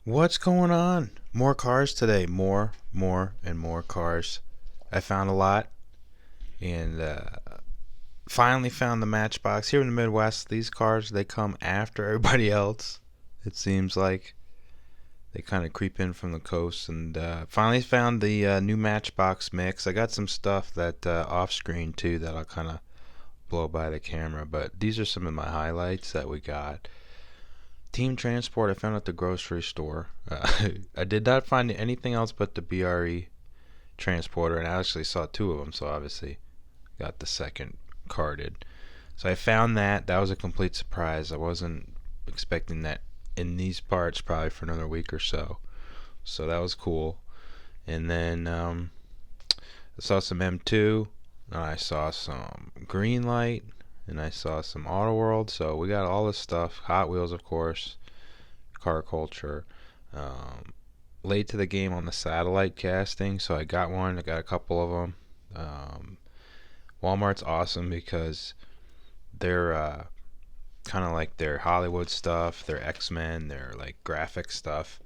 What's going on? More cars today. And more cars. I found a lot and finally found the Matchbox. Here in the Midwest, these cars, they come after everybody else. It seems like they kind of creep in from the coast and finally found the new Matchbox mix. I got some stuff that off screen too that I'll kind of blow by the camera, but these are some of my highlights that we got. Team Transport I found at the grocery store. I did not find anything else but the BRE transporter, and I actually saw two of them, so obviously got the second carded. So I found that. That was a complete surprise. I wasn't expecting that in these parts probably for another week or so. So that was cool. And then I saw some M2, and I saw some Greenlight, and I saw some Autoworld. So we got all this stuff. Hot Wheels, of course, car culture. Um, Late to the game on the satellite casting, so I got one. I got a couple of them. Walmart's awesome because they're kind of like their Hollywood stuff, their X-Men, their like graphic stuff,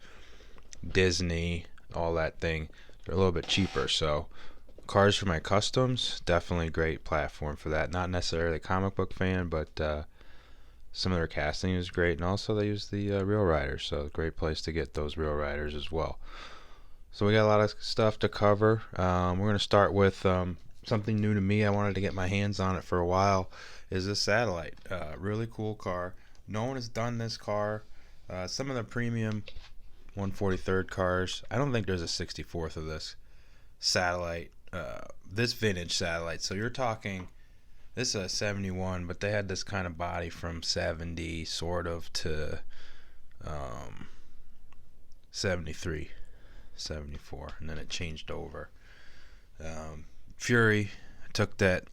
Disney, all that thing. They're a little bit cheaper, so Cars for My Customs, definitely a great platform for that. Not necessarily a comic book fan, but some of their casting is great, and also they use the Real Riders, so great place to get those Real Riders as well. So we got a lot of stuff to cover. We're going to start with something new to me. I wanted to get my hands on it for a while. Is this Satellite? Really cool car. No one has done this car. Some of the premium 143rd cars. I don't think there's a 64th of this Satellite. This vintage Satellite. So you're talking. This is a 71, but they had this kind of body from 70 sort of to um, 73. 74, and then it changed over. Fury took that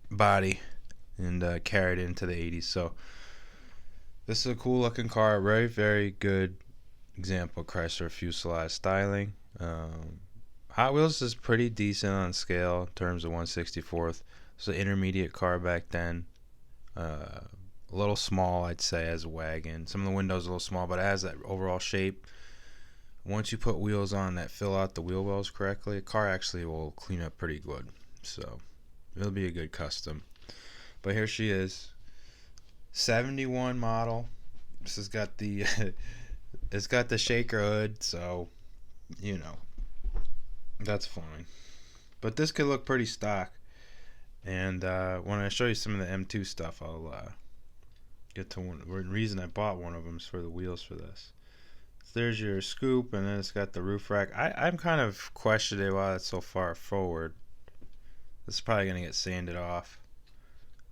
body and carried it into the 80s. So this is a cool looking car. Very, very good example of Chrysler fuselage styling. Hot Wheels is pretty decent on scale in terms of 164th. It's an intermediate car back then. A little small, I'd say, as a wagon. Some of the windows are a little small, but it has that overall shape. Once you put wheels on that fill out the wheel wells correctly, a car actually will clean up pretty good. So it'll be a good custom. But here she is, 71 model. This has got the it's got the shaker hood, so you know that's fine. But this could look pretty stock. And when I show you some of the M2 stuff, I'll get to one. The reason I bought one of them is for the wheels for this. There's your scoop, and then it's got the roof rack. I'm kind of questioning why it's so far forward. This is probably going to get sanded off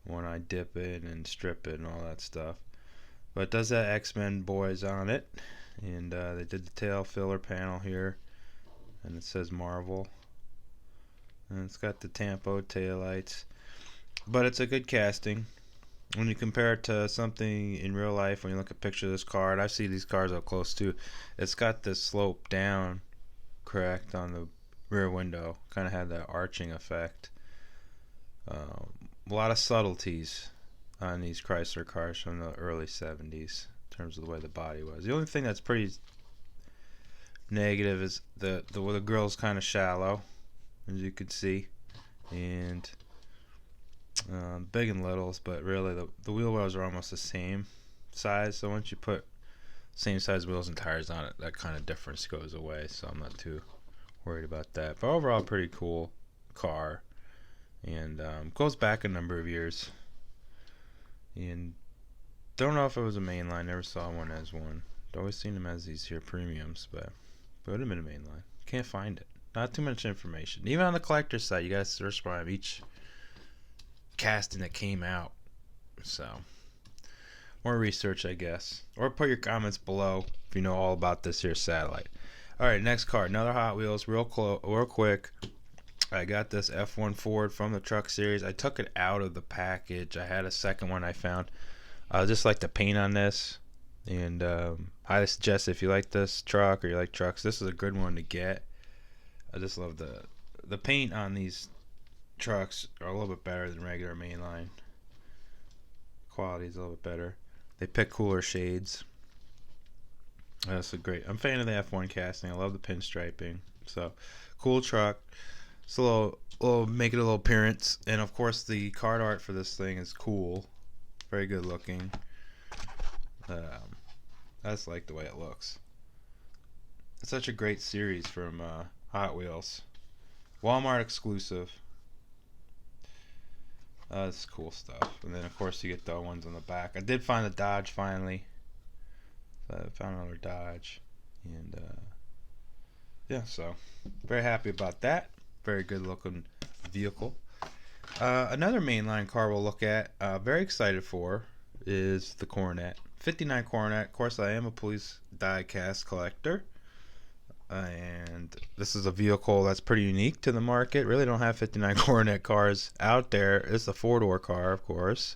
when I dip it and strip it and all that stuff. But it does have XMen boys on it. And they did the tail filler panel here. And it says Marvel. And it's got the Tampo taillights. But it's a good casting. When you compare it to something in real life, when you look at a picture of this car, and I see these cars up close too, it's got this slope down, correct, on the rear window. Kind of had that arching effect. A lot of subtleties on these Chrysler cars from the early 70s in terms of the way the body was. The only thing that's pretty negative is the grill's kind of shallow, as you can see, and big and littles, but really the wheel wells are almost the same size. So once you put same size wheels and tires on it, that kind of difference goes away. So I'm not too worried about that. But overall, pretty cool car, and goes back a number of years. And don't know if it was a mainline. Never saw one as one. Always seen them as these here premiums, but it would have been a mainline. Can't find it. Not too much information. Even on the collector's site, you guys search by each casting that came out. So more research, I guess, or put your comments below if you know all about this here Satellite. All right, next car, another Hot Wheels, real quick. I got this F1 Ford from the truck series. I took it out of the package. I had a second one I found. I just like the paint on this, and highly suggest if you like this truck or you like trucks, this is a good one to get. I just love the paint on these trucks are a little bit better than regular mainline. Quality is a little bit better. They pick cooler shades. That's a great. I'm a fan of the F1 casting. I love the pinstriping. So, cool truck. It's a little make it a little appearance, and of course the card art for this thing is cool. Very good looking. I just like the way it looks. It's such a great series from Hot Wheels. Walmart exclusive. That's cool stuff. And then of course you get the ones on the back. I did find the Dodge finally. So I found another Dodge. And yeah, so very happy about that. Very good looking vehicle. Another mainline car we'll look at, very excited for, is the Coronet. 59 Coronet. Of course, I am a police diecast collector. And this is a vehicle that's pretty unique to the market. Really don't have 59 Coronet cars out there. It's a four-door car, of course.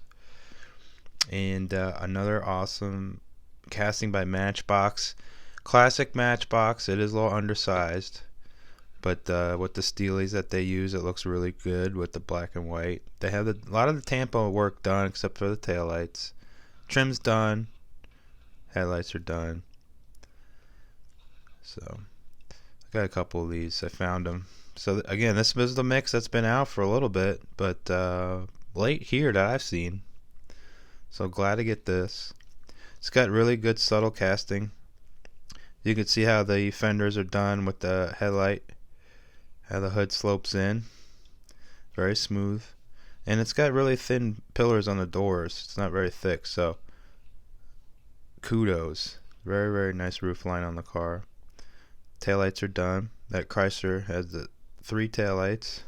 And another awesome casting by Matchbox. Classic Matchbox. It is a little undersized. But with the steelies that they use, it looks really good with the black and white. They have a lot of the Tampa work done except for the taillights. Trim's done. Headlights are done. So, I got a couple of these. I found them. So, again, this is the mix that's been out for a little bit, but late here that I've seen. So, glad to get this. It's got really good subtle casting. You can see how the fenders are done with the headlight. How the hood slopes in. Very smooth. And it's got really thin pillars on the doors. It's not very thick, so kudos. Very, very nice roof line on the car. Taillights are done. That Chrysler has the 3 taillights.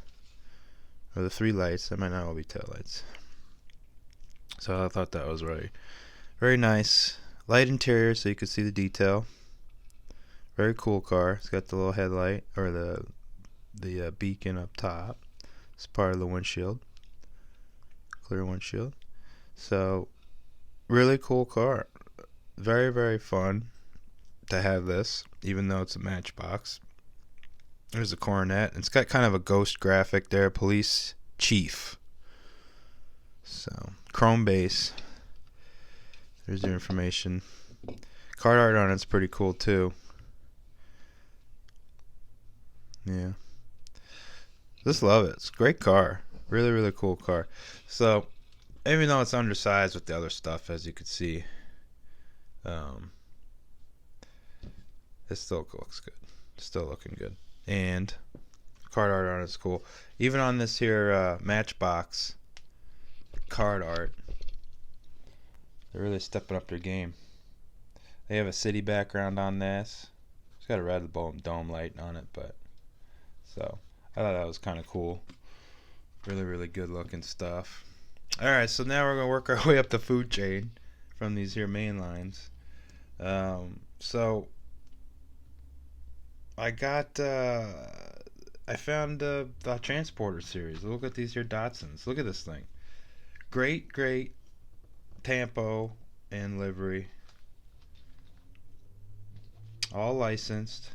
Or the 3 lights. That might not all be taillights. So I thought that was very, very nice. Light interior so you can see the detail. Very cool car. It's got the little headlight, or the beacon up top. It's part of the windshield. Clear windshield. So, really cool car. Very, very fun to have this, even though it's a Matchbox. There's a Coronet. It's got kind of a ghost graphic there. Police Chief. So, chrome base. There's your information. Card art on it's pretty cool too. Yeah. Just love it. It's a great car. Really, really cool car. So, even though it's undersized with the other stuff, as you can see, it still looks good. Still looking good. And card art on it's cool. Even on this here Matchbox card art, they're really stepping up their game. They have a city background on this. It's got a red dome light on it, but so I thought that was kind of cool. Really, really good looking stuff. Alright, so now we're going to work our way up the food chain from these here main lines. So I got I found the Transporter series. Look at these here Datsuns. Look at this thing. Great Tampo and livery. All licensed.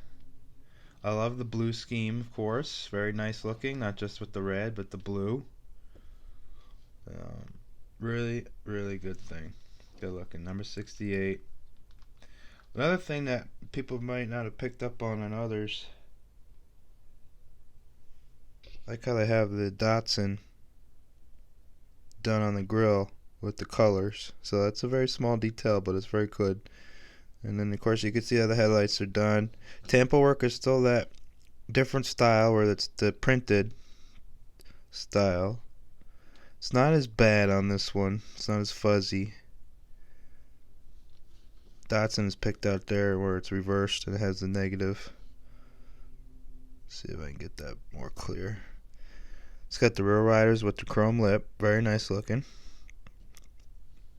I love the blue scheme, of course. Very nice looking, not just with the red, but the blue. Really, really good thing. Good looking. Number 68. Another thing that people might not have picked up on others, like how they have the Datsun done on the grill with the colors. So that's a very small detail, but it's very good. And then of course you can see how the headlights are done. Tampa work is still that different style where it's the printed style. It's not as bad on this one. It's not as fuzzy. Datsun is picked out there where it's reversed and it has the negative. Let's see if I can get that more clear. It's got the rear riders with the chrome lip. Very nice looking.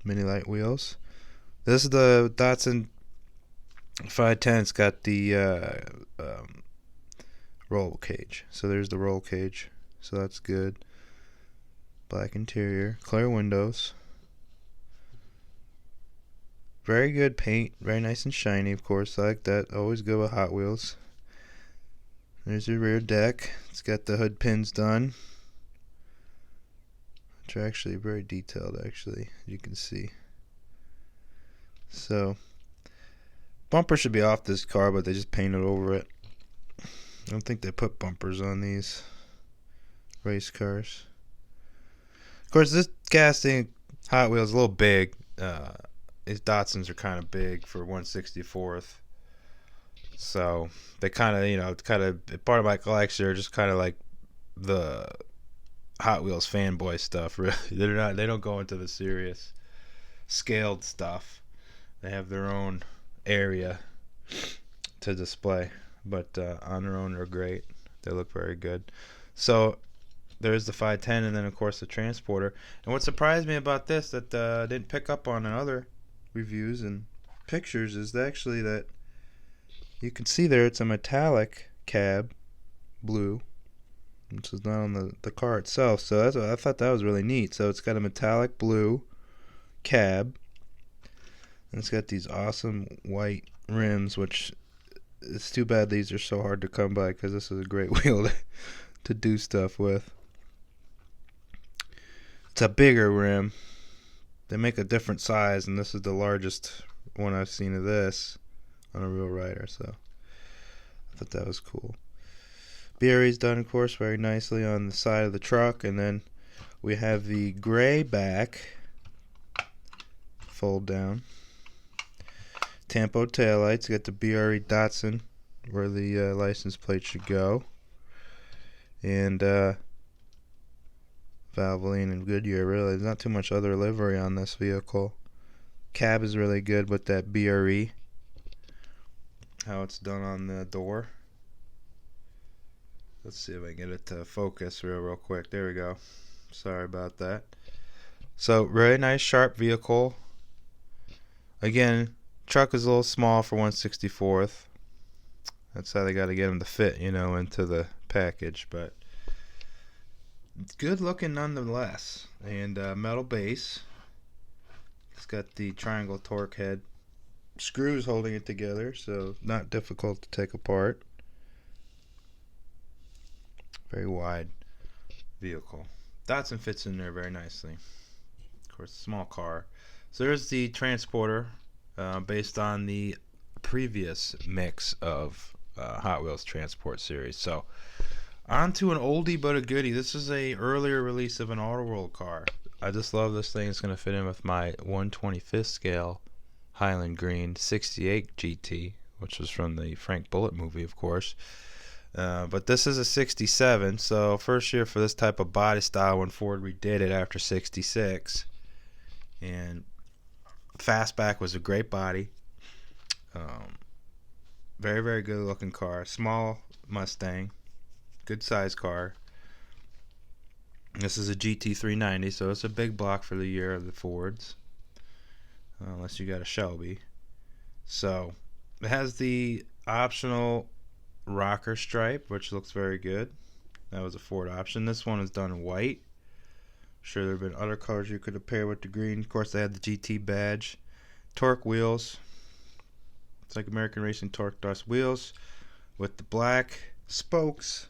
Mini light wheels. This is the Datsun 510. It's got the roll cage. So there's the roll cage. So that's good. Black interior. Clear windows. Very good paint. Very nice and shiny, of course. I like that. Always good with Hot Wheels. There's your rear deck. It's got the hood pins done, which are actually very detailed, actually, you can see. So, Bumper should be off this car, but they just painted over it. I don't think they put bumpers on these race cars. Of course, this casting Hot Wheels is a little big. These Datsuns are kind of big for 1/64th. So they kind of, part of my collection are just kind of like the Hot Wheels fanboy stuff. Really, they don't go into the serious scaled stuff. They have their own area to display, but on their own they're great. They look very good. So there's the 510, and then of course the Transporter. And what surprised me about this that I didn't pick up on in other reviews and pictures is actually that you can see there it's a metallic cab, blue, which is not on the car itself. So I thought that was really neat. So it's got a metallic blue cab, and it's got these awesome white rims, which it's too bad these are so hard to come by because this is a great wheel to do stuff with. It's a bigger rim. They make a different size, and this is the largest one I've seen of this on a real rider, so I thought that was cool. BRE's done, of course, very nicely on the side of the truck, and then we have the gray back fold down. Tampo taillights, got the BRE Datsun where the license plate should go, and Valvoline and Goodyear. Really, there's not too much other livery on this vehicle. Cab is really good with that BRE, how it's done on the door. Let's see if I can get it to focus real quick. There we go. Sorry about that. So really nice sharp vehicle. Again, truck is a little small for 1/64th. That's how they got to get them to fit, into the package, but good looking nonetheless. And metal base. It's got the triangle torque head screws holding it together, so not difficult to take apart. Very wide vehicle. Datsun fits in there very nicely. Of course, small car. So there's the Transporter, based on the previous mix of Hot Wheels Transport series. So on to an oldie but a goodie. This is a earlier release of an Autoworld car. I just love this thing. It's going to fit in with my 1/25th scale Highland Green 68 GT, which was from the Frank Bullitt movie, of course. But this is a 67, so first year for this type of body style when Ford redid it after 66. And Fastback was a great body. Very, very good looking car. Small Mustang. Good size car. This is a GT390, so it's a big block for the year of the Fords. Unless you got a Shelby. So it has the optional rocker stripe, which looks very good. That was a Ford option. This one is done in white. I'm sure there have been other colors you could have paired with the green. Of course, they had the GT badge. Torque wheels. It's like American Racing Torque Dust wheels with the black spokes,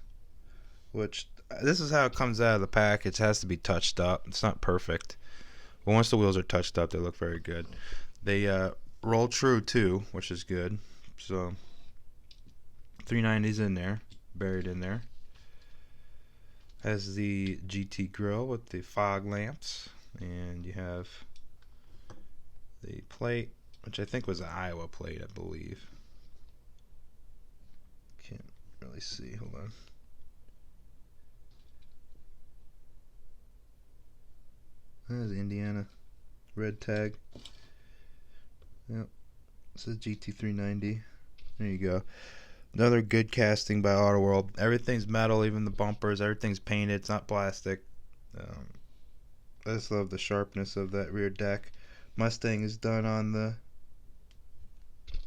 which this is how it comes out of the package. It has to be touched up. It's not perfect, but once the wheels are touched up, they look very good. They roll true too, which is good. So 390's in there, buried in there. Has the GT grill with the fog lamps, and you have the plate, which I think was an Iowa plate, I believe. Can't really see. Hold on. There's Indiana red tag. Yep. This is GT390. There you go. Another good casting by Autoworld. Everything's metal, even the bumpers. Everything's painted. It's not plastic. I just love the sharpness of that rear deck. Mustang is done on the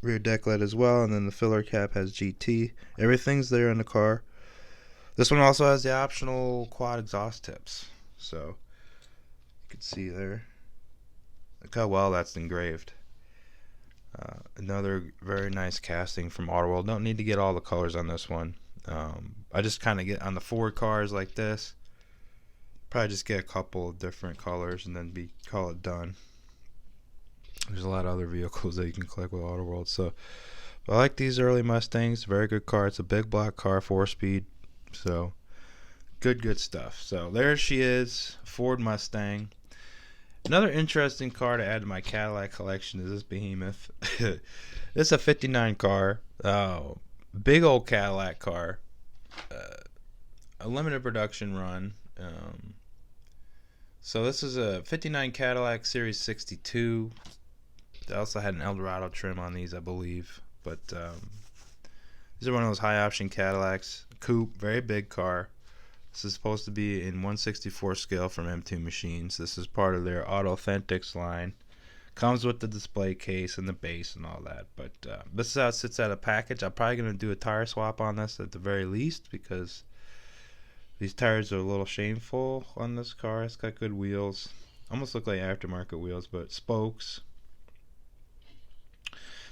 rear deck lid as well, and then the filler cap has GT. Everything's there in the car. This one also has the optional quad exhaust tips, so you can see there. Look how well that's engraved. Another very nice casting from Autoworld. Don't need to get all the colors on this one. I just kind of get on the Ford cars like this. Probably just get a couple of different colors and then call it done. There's a lot of other vehicles that you can collect with Autoworld. So I like these early Mustangs. Very good car. It's a big black car, 4-speed. So good stuff. So there she is, Ford Mustang. Another interesting car to add to my Cadillac collection is this behemoth. This is a 59 car. Big old Cadillac car. A limited production run. So this is a 59 Cadillac Series 62. They also had an Eldorado trim on these, I believe. But these are one of those high option Cadillacs. Coupe, very big car. This is supposed to be in 1/64 scale from M2 Machines. This is part of their Auto Authentics line. Comes with the display case and the base and all that. But this is how it sits out of package. I'm probably going to do a tire swap on this at the very least, because these tires are a little shameful on this car. It's got good wheels. Almost look like aftermarket wheels, but spokes.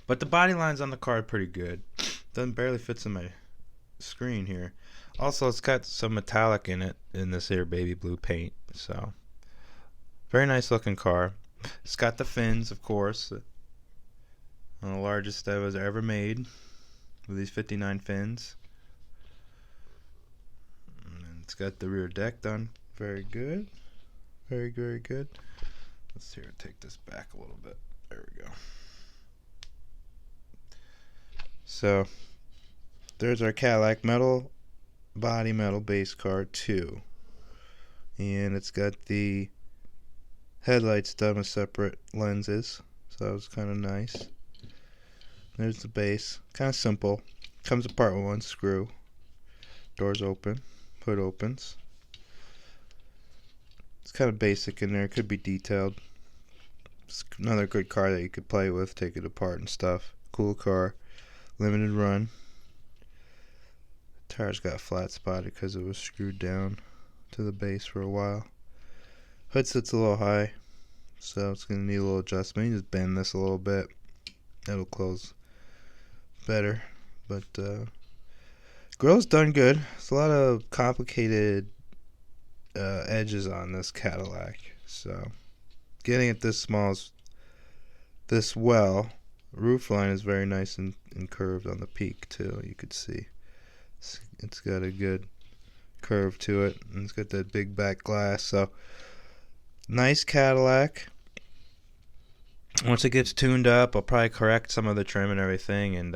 But the body lines on the car are pretty good. Doesn't barely fits in my screen here. Also, it's got some metallic in it in this here baby blue paint. So, very nice looking car. It's got the fins, of course. One of the largest that was ever made with these 59 fins. And it's got the rear deck done very good. Very good. Let's see here, take this back a little bit. There we go. So, there's our Cadillac metal body, metal base car 2. And it's got the headlights done with separate lenses. So that was kind of nice. There's the base. Kind of simple. Comes apart with one screw. Doors open. Hood opens. It's kind of basic in there. It could be detailed. It's another good car that you could play with, take it apart and stuff. Cool car. Limited run. The tire's got a flat spot because it was screwed down to the base for a while. Hood sits a little high, so it's going to need a little adjustment. You just bend this a little bit. It'll close better. But grille's done good. There's a lot of complicated edges on this Cadillac. So getting it this small, this well. Roof line is very nice and curved on the peak too. You could see it's got a good curve to it, and it's got that big back glass. So nice Cadillac. Once it gets tuned up, I'll probably correct some of the trim and everything, and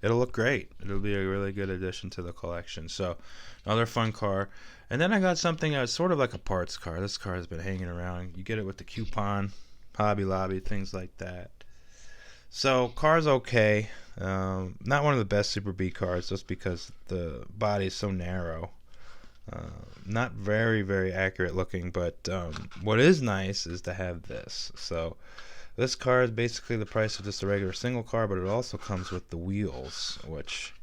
it'll look great. It'll be a really good addition to the collection. So another fun car. And then I got something that's sort of like a parts car. This car has been hanging around. You get it with the coupon, Hobby Lobby, things like that. So car's okay. Not one of the best Super B cars, just because the body is so narrow. Not very accurate looking, but what is nice is to have this. So this car is basically the price of just a regular single car, but it also comes with the wheels, which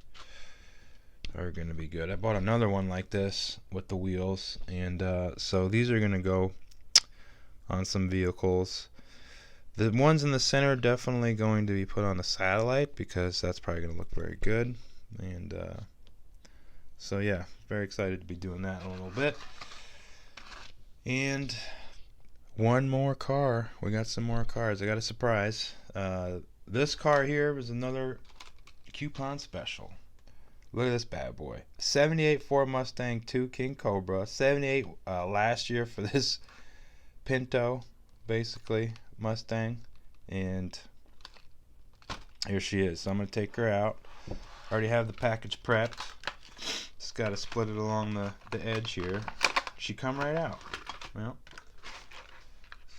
are going to be good. I bought another one like this with the wheels, and so these are going to go on some vehicles. The ones in the center are definitely going to be put on the Satellite, because that's probably going to look very good. And so yeah, very excited to be doing that in a little bit. And one more car. We got some more cars. I got a surprise. This car here was another coupon special. Look at this bad boy. 78 Ford Mustang 2 King Cobra. 78 last year for this Pinto, basically, Mustang. And here she is. So I'm going to take her out. Already have the package prepped. Just got to split it along the edge here. She come right out. Well,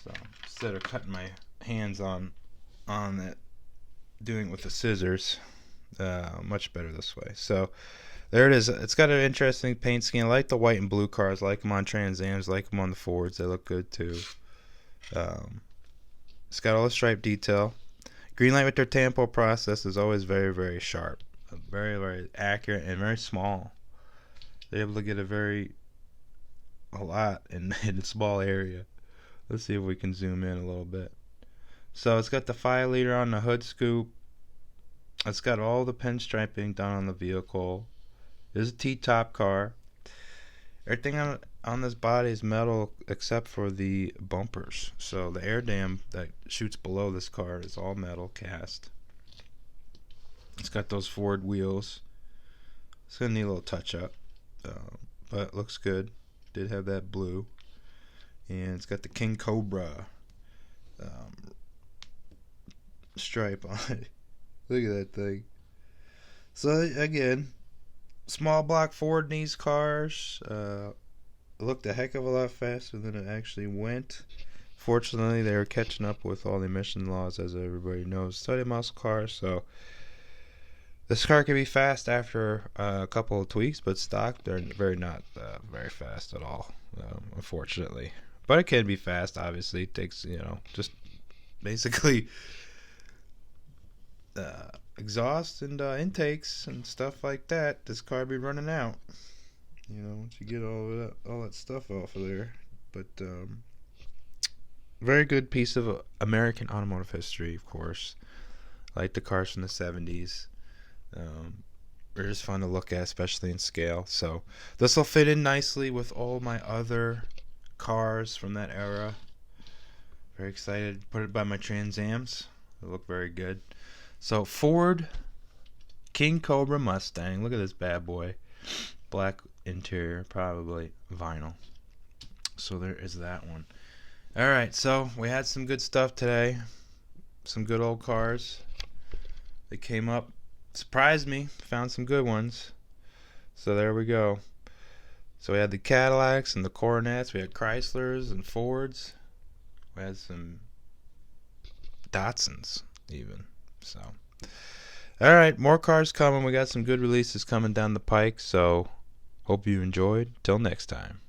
so instead of cutting my hands on it, doing it with the scissors, much better this way. So there it is. It's got an interesting paint scheme. I like the white and blue cars. I like them on Trans Ams. I like them on the Fords. They look good too. It's got all the stripe detail. Greenlight with their tampo process is always very sharp. Very accurate and very small. They're able to get a lot in a small area. Let's see if we can zoom in a little bit. So it's got the 5 liter on the hood scoop. It's got all the pinstriping done on the vehicle. It is a T-top car. Everything on this body is metal except for the bumpers. So the air dam that shoots below this car is all metal cast. It's got those Ford wheels. It's gonna need a little touch up, but it looks good. Did have that blue, and it's got the King Cobra stripe on it. Look at that thing. So again, small block Ford in these cars. It looked a heck of a lot faster than it actually went. Fortunately, they were catching up with all the emission laws, as everybody knows. 30 muscle cars, so this car can be fast after a couple of tweaks, but stock they're not very fast at all, unfortunately. But it can be fast. Obviously, it takes just basically exhaust and intakes and stuff like that. This car be running out. Once you get all that stuff off of there. But very good piece of American automotive history, of course. Like the cars from the 70s. They're just fun to look at, especially in scale. So this will fit in nicely with all my other cars from that era. Very excited to put it by my Trans Ams. They look very good. So Ford King Cobra Mustang. Look at this bad boy. Black interior, probably vinyl. So there is that one. Alright, so we had some good stuff today. Some good old cars. They came up. Surprised me. Found some good ones. So there we go. So we had the Cadillacs and the Coronets. We had Chryslers and Fords. We had some Datsuns even. So alright, more cars coming. We got some good releases coming down the pike. So hope you enjoyed. Till next time.